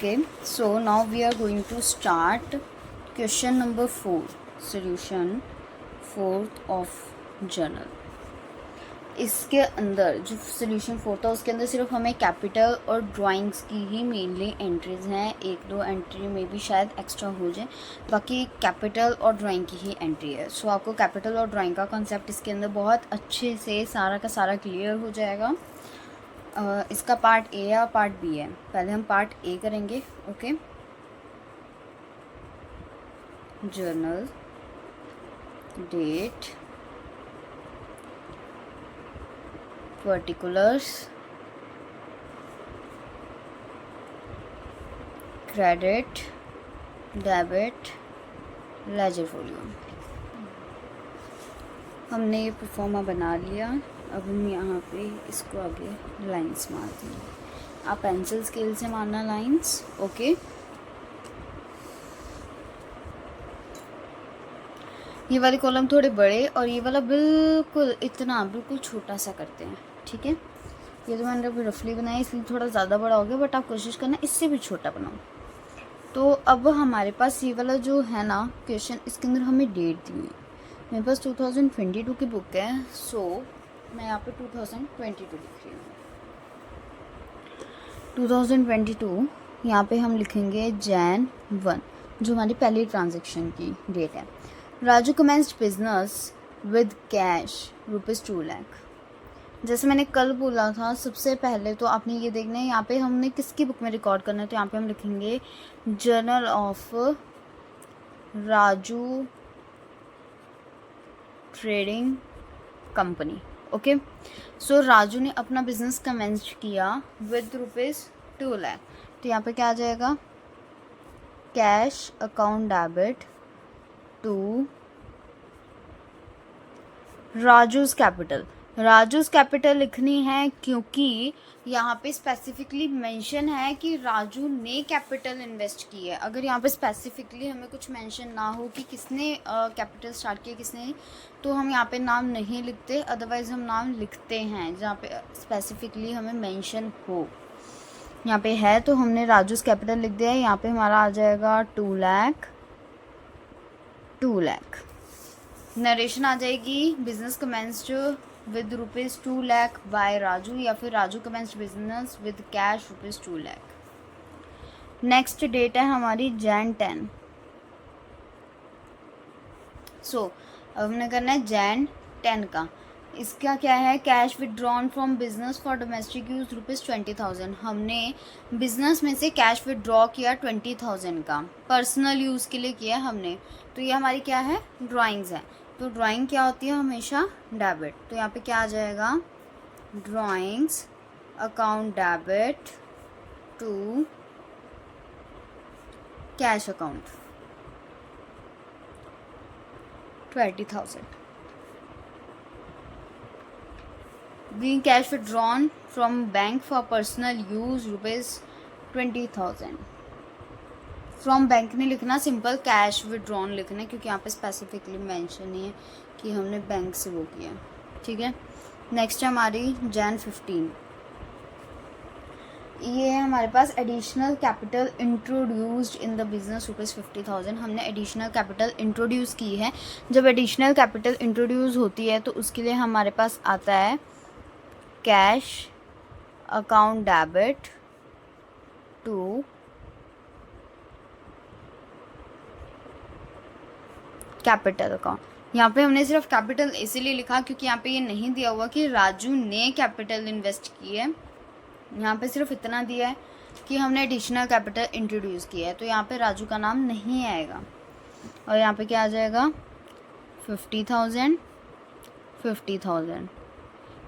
Okay, so now we are going to start question number 4, solution 4th of journal. इसके अंदर जो solution 4 था उसके अंदर सिर्फ हमें कैपिटल और ड्राइंग्स की ही मेनली एंट्रीज हैं, एक दो एंट्री में भी शायद एक्स्ट्रा हो जाए, बाकी कैपिटल और ड्राइंग की ही एंट्री है. सो आपको कैपिटल और ड्राइंग का कॉन्सेप्ट इसके अंदर बहुत अच्छे से सारा का सारा क्लियर हो जाएगा. इसका पार्ट ए या पार्ट बी है. पहले हम पार्ट ए करेंगे. Okay, journal date particulars credit debit ledger folio. हमने ये परफॉर्मा बना लिया. अब हम यहाँ पे इसको आगे लाइंस मार देंगे. आप पेंसिल स्केल से मारना लाइंस. ओके, ये वाले कॉलम थोड़े बड़े और ये वाला बिल्कुल छोटा सा करते हैं. ठीक है, ये तो मैंने अभी रफली बनाया इसलिए थोड़ा ज़्यादा बड़ा हो गया, बट आप कोशिश करना इससे भी छोटा बनाओ. तो अब हमारे पास ये वाला जो है ना क्वेश्चन, इसके अंदर हमें डेट दी है. मेरे पास 2022 की बुक है, सो मैं यहाँ पे 2022 लिख रही हूँ. 2022 यहाँ पे हम लिखेंगे Jan 1, जो हमारी पहली ट्रांजेक्शन की डेट है. Raju commenced business with cash ₹2 lakh. जैसे मैंने कल बोला था, सबसे पहले तो आपने ये देखना है यहाँ पे हमने किसकी बुक में रिकॉर्ड करना है. तो यहाँ पे हम लिखेंगे journal of Raju trading company. Okay, so Raju ने अपना बिजनेस कमेंस किया विद ₹2 लाख. तो यहाँ पे क्या आ जाएगा, cash account debit to Raju's capital. Raju's capital लिखनी है क्योंकि यहाँ पे स्पेसिफिकली मेंशन है कि राजू ने कैपिटल इन्वेस्ट की है. अगर यहाँ पे स्पेसिफिकली हमें कुछ मेंशन ना हो कि किसने कैपिटल स्टार्ट किया किसने नहीं, तो हम यहाँ पे नाम नहीं लिखते. अदरवाइज़ हम नाम लिखते हैं जहाँ पे स्पेसिफिकली हमें मेंशन हो. यहाँ पे है तो हमने राजूज कैपिटल लिख दिया है. यहाँ पे हमारा आ जाएगा 2 लाख. नरेशन आ जाएगी business commenced with ₹2 lakh by Raju, या फिर Raju commenced business with cash ₹2 lakh. Next date है हमारी Jan 10. सो अब हमने करना है Jan 10 का. इसका क्या है, cash withdrawn from business for domestic use ₹20,000. हमने बिजनेस में से कैश विदड्रॉ किया 20,000 का, पर्सनल यूज़ के लिए किया हमने. तो ये हमारी क्या है, ड्राइंग्स है. तो ड्राइंग क्या होती है, हमेशा डेबिट. तो यहाँ पे क्या आ जाएगा, drawings account debit to cash account 20,000. Being cash withdrawn from bank for personal use ₹20,000. From bank नहीं लिखना, सिंपल कैश विड्रॉन लिखना है, क्योंकि यहाँ पे स्पेसिफिकली मेंशन नहीं है कि हमने बैंक से वो किया. ठीक है, नेक्स्ट है हमारी Jan 15. ये है हमारे पास additional capital introduced in the business ₹50,000. हमने एडिशनल कैपिटल इंट्रोड्यूस की है. जब एडिशनल कैपिटल इंट्रोड्यूस होती है तो उसके लिए हमारे पास आता है cash account debit to capital account. यहाँ पे हमने सिर्फ कैपिटल इसीलिए लिखा क्योंकि यहाँ पे ये नहीं दिया हुआ कि राजू ने कैपिटल इन्वेस्ट की है. यहाँ पे सिर्फ इतना दिया है कि हमने एडिशनल कैपिटल इंट्रोड्यूस किया है. तो यहाँ पे राजू का नाम नहीं आएगा. और यहाँ पे क्या आ जाएगा, 50,000.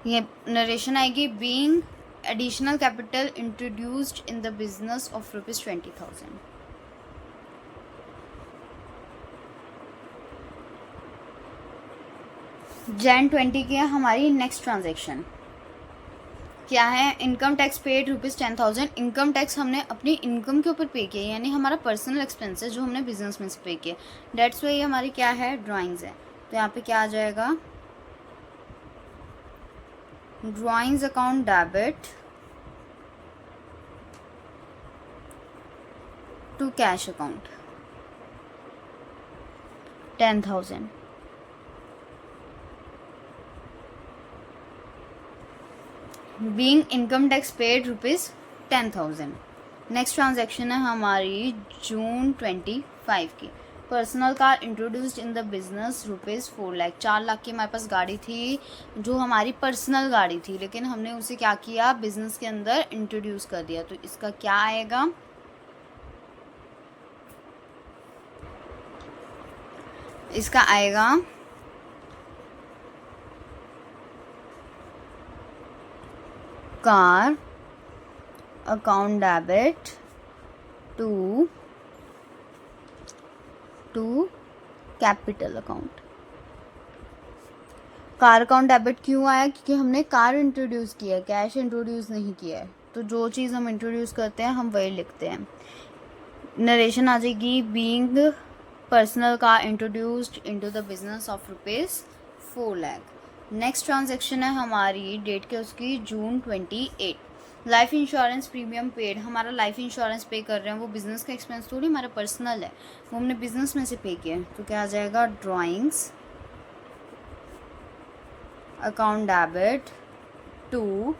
ये नरेशन आएगी, being additional capital introduced in the business of ₹20,000. Jan 20 की है हमारी नेक्स्ट ट्रांजेक्शन. क्या है, income tax paid ₹10,000. Income tax हमने अपनी इनकम के ऊपर पे किया, यानी हमारा पर्सनल एक्सपेंसेस जो हमने बिजनेस में से पे किया. डेट्स वाई हमारी क्या है, ड्राइंग्स है. तो यहाँ पे क्या आ जाएगा, drawings account debit to cash account 10,000. Being income tax paid ₹10,000. Next transaction है हमारी जून 25 की. Personal car introduced in the business ₹4,00,000. 4 lakh की हमारे पास गाड़ी थी जो हमारी पर्सनल गाड़ी थी, लेकिन हमने उसे क्या किया, बिजनेस के अंदर इंट्रोड्यूस कर दिया. तो इसका क्या आएगा, इसका आएगा car account debit to capital account. Car account debit क्यों आया, क्योंकि हमने कार इंट्रोड्यूस किया है, कैश इंट्रोड्यूस नहीं किया है. तो जो चीज़ हम इंट्रोड्यूस करते हैं हम वही लिखते हैं. नरेशन आ जाएगी being personal car introduced into the business of ₹4,00,000. Next transaction है हमारी डेट के उसकी जून 28. Life insurance premium paid. हमारा लाइफ इंश्योरेंस पे कर रहे हैं, वो बिजनेस का एक्सपेंस थोड़ी हमारा पर्सनल है, वो हमने बिजनेस में से पे किया है. तो क्या आ जाएगा, drawings account debit to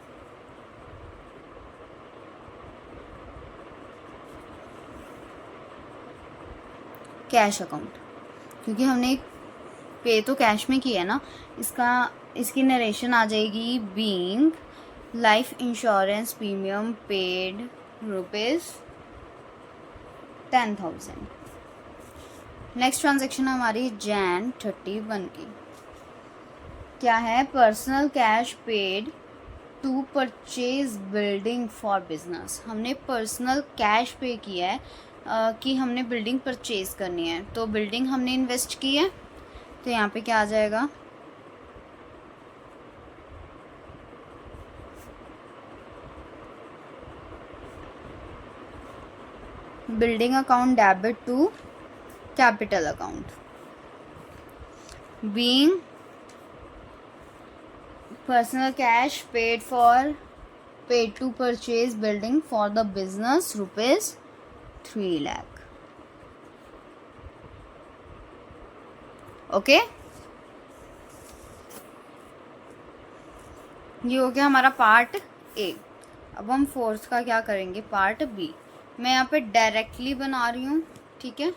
cash account, क्योंकि हमने पे तो कैश में किया है ना. इसकी नरेशन आ जाएगी being life insurance premium paid ₹10,000. Next transaction हमारी जैन 31 की. क्या है, personal cash paid to purchase building for business. हमने पर्सनल कैश पे किया है कि हमने बिल्डिंग परचेज करनी है, तो बिल्डिंग हमने इन्वेस्ट की है. तो यहाँ पे क्या आ जाएगा, building account debit to capital account. Being personal cash paid to purchase building for the business ₹3,00,000. Okay, ये हो गया हमारा पार्ट ए. अब हम फोर्थ का क्या करेंगे, पार्ट बी. मैं यहाँ पे डायरेक्टली बना रही हूँ, ठीक है,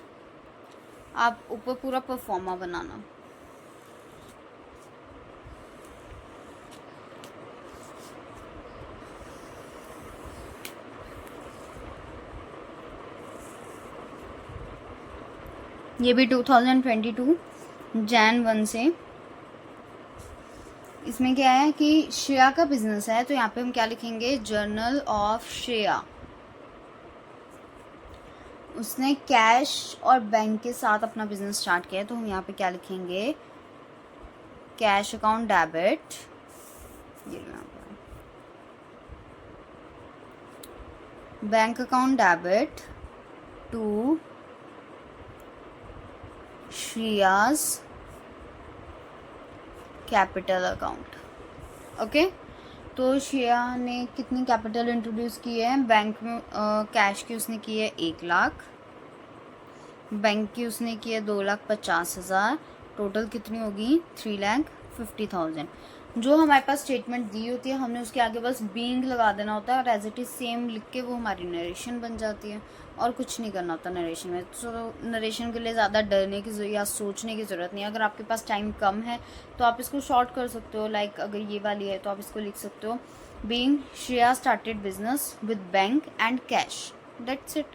आप ऊपर पूरा परफॉर्मा बनाना. ये भी 2022 Jan 1 से. इसमें क्या है कि श्रेया का बिजनेस है, तो यहाँ पे हम क्या लिखेंगे, जर्नल ऑफ श्रेया. उसने कैश और बैंक के साथ अपना बिजनेस स्टार्ट किया है, तो हम यहाँ पे क्या लिखेंगे, कैश अकाउंट डेबिट, ये bank account debit to Shreya's capital account. Okay, तो श्रेया ने कितनी कैपिटल इंट्रोड्यूस की है, बैंक में कैश की उसने की है 1,00,000, बैंक की उसने की है 2,50,000, टोटल कितनी होगी 3,50,000. जो हमारे पास स्टेटमेंट दी होती है हमने उसके आगे बस बीइंग लगा देना होता है और एज इट इज़ सेम लिख के वो हमारी नरेशन बन जाती है, और कुछ नहीं करना होता नरेशन में. तो नरेशन के लिए ज़्यादा डरने की या सोचने की ज़रूरत नहीं है. अगर आपके पास टाइम कम है तो आप इसको शॉर्ट कर सकते हो. लाइक अगर ये वाली है तो आप इसको लिख सकते हो, being Shreya started business with bank and cash, that's it.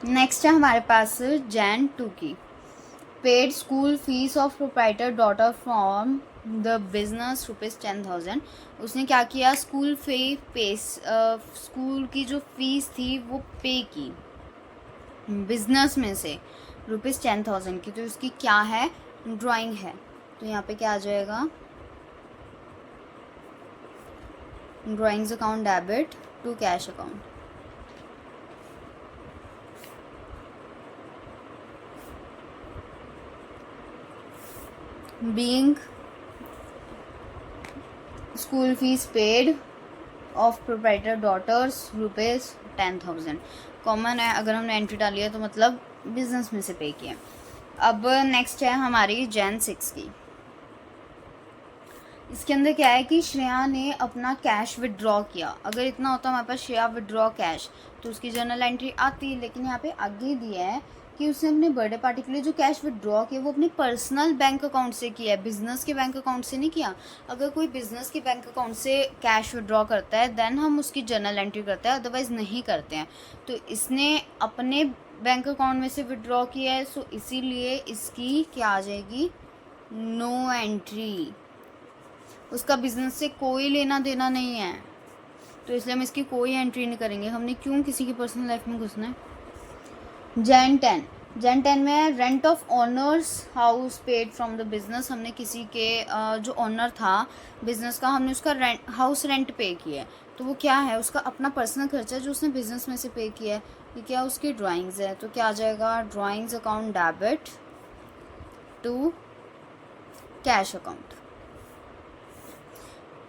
Next है हमारे पास Jan 2 की. Paid school fees of proprietor daughter from the business ₹10,000. उसने क्या किया, स्कूल स्कूल की जो फीस थी वो पे की बिजनेस में से ₹10,000 की. तो उसकी क्या है, ड्राइंग है. तो यहाँ पे क्या आ जाएगा, drawings account debit to cash account. Being school fees paid of proprietor daughters ₹10,000 common है, अगर हमने एंट्री डाली है तो मतलब बिजनेस में से पे किया। अब नेक्स्ट है हमारी Jan 6 की। इसके अंदर क्या है कि श्रेया ने अपना कैश विड्रॉ किया। अगर इतना होता हमारे पास श्रेया विड्रॉ कैश तो उसकी जर्नल एंट्री आती, लेकिन यहाँ पे आगे दिया है कि उसने अपने बर्थडे पार्टी के लिए जो कैश विड्रॉ किया वो अपने पर्सनल बैंक अकाउंट से किया है, बिजनेस के बैंक अकाउंट से नहीं किया। अगर कोई बिजनेस के बैंक अकाउंट से कैश विड्रॉ करता है देन हम उसकी जर्नल एंट्री करते हैं, अदरवाइज़ नहीं करते हैं। तो इसने अपने बैंक अकाउंट में से विड्रॉ किया है, सो इसीलिए इसकी क्या आ जाएगी, नो एंट्री। उसका बिजनेस से कोई लेना देना नहीं है, तो इसलिए हम इसकी कोई एंट्री नहीं करेंगे। हमने क्यों किसी की पर्सनल लाइफ में घुसना है। Jan 10 में rent of honours house paid from the business. हमने किसी के जो ऑनर था बिजनेस का, हमने उसका रेंट हाउस रेंट पे किया है, तो वो क्या है, उसका अपना पर्सनल खर्चा जो उसने बिजनेस में से पे किया है। ये क्या, उसकी ड्राइंग्स है, तो क्या आ जाएगा, drawings account debit to cash account.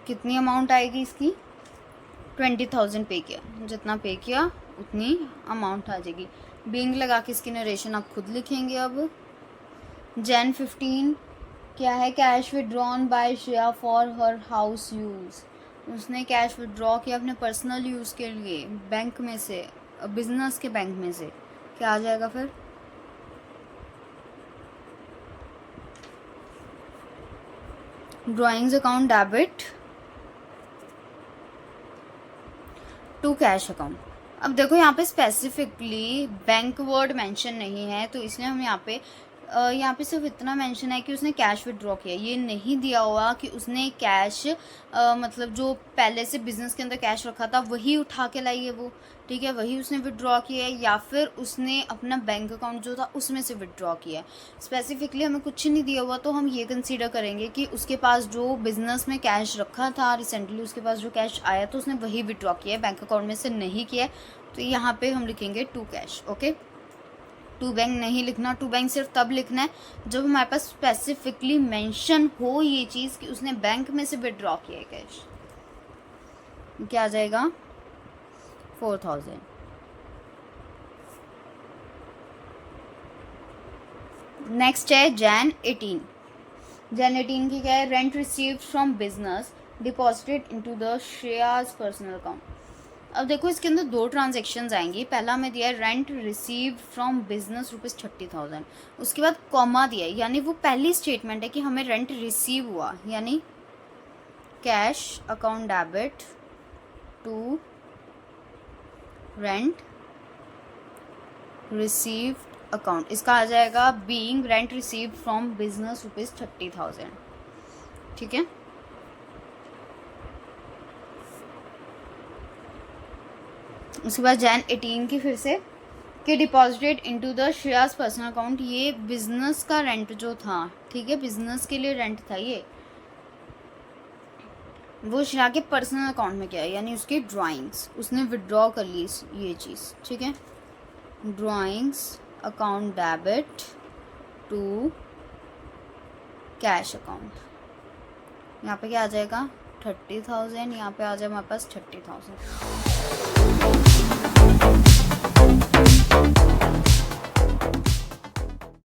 कितनी अमाउंट आएगी इसकी, 20,000 पे किया, जितना पे किया उतनी अमाउंट आ जाएगी। बीइंग लगा के इसकी नरेशन आप खुद लिखेंगे। अब Jan 15 क्या है, cash withdrawn bye Shreya for her house use. उसने कैश विड्रॉ किया अपने पर्सनल यूज़ के लिए बैंक में से, बिजनेस के बैंक में से। क्या आ जाएगा फिर, drawings account debit to cash account. अब देखो यहाँ पे स्पेसिफिकली बैंक वर्ड मेंशन नहीं है, तो इसलिए हम यहाँ पे सिर्फ इतना मेंशन है कि उसने कैश विड्रॉ किया। ये नहीं दिया हुआ कि उसने कैश मतलब जो पहले से बिजनेस के अंदर कैश रखा था वही उठा के लाई है वो, ठीक है, वही उसने विड्रॉ किया है, या फिर उसने अपना बैंक अकाउंट जो था उसमें से विड्रॉ किया है। स्पेसिफिकली हमें कुछ नहीं दिया हुआ, तो हम ये कंसीडर करेंगे कि उसके पास जो बिजनेस में कैश रखा था रिसेंटली, उसके पास जो कैश आया तो उसने वही विड्रॉ किया है, बैंक अकाउंट में से नहीं किया। तो यहाँ पे हम लिखेंगे to cash. Okay, to bank नहीं लिखना, टू बैंक सिर्फ तब लिखना है जब हमारे पास स्पेसिफिकली मेंशन हो ये चीज़ कि उसने बैंक में से विड्रॉ किया है कैश। क्या आ जाएगा, 4,000। नेक्स्ट है Jan 18 की क्या है, rent received from business deposited into the Shreya's personal account. अब देखो इसके अंदर दो ट्रांजेक्शन्स आएंगी। पहला हमें दिया है रेंट रिसीव्ड फ्रॉम बिजनेस ₹30,000, उसके बाद कॉमा दिया है, यानी वो पहली स्टेटमेंट है कि हमें रेंट रिसीव हुआ, यानी cash account debit to rent received account. इसका आ जाएगा being rent received from business ₹30,000, ठीक है। उसके बाद Jan 18 की फिर से कि deposited into the Shreya's personal account. ये बिजनेस का रेंट जो था, ठीक है, बिजनेस के लिए रेंट था ये, वो श्रेया के पर्सनल अकाउंट में क्या है, यानी उसकी ड्राइंग्स उसने विड्रॉ कर ली ये चीज़, ठीक है। Drawings account debit to cash account. यहाँ पे क्या आ जाएगा, 30,000, यहाँ पे आ जाए हमारे पास 30,000।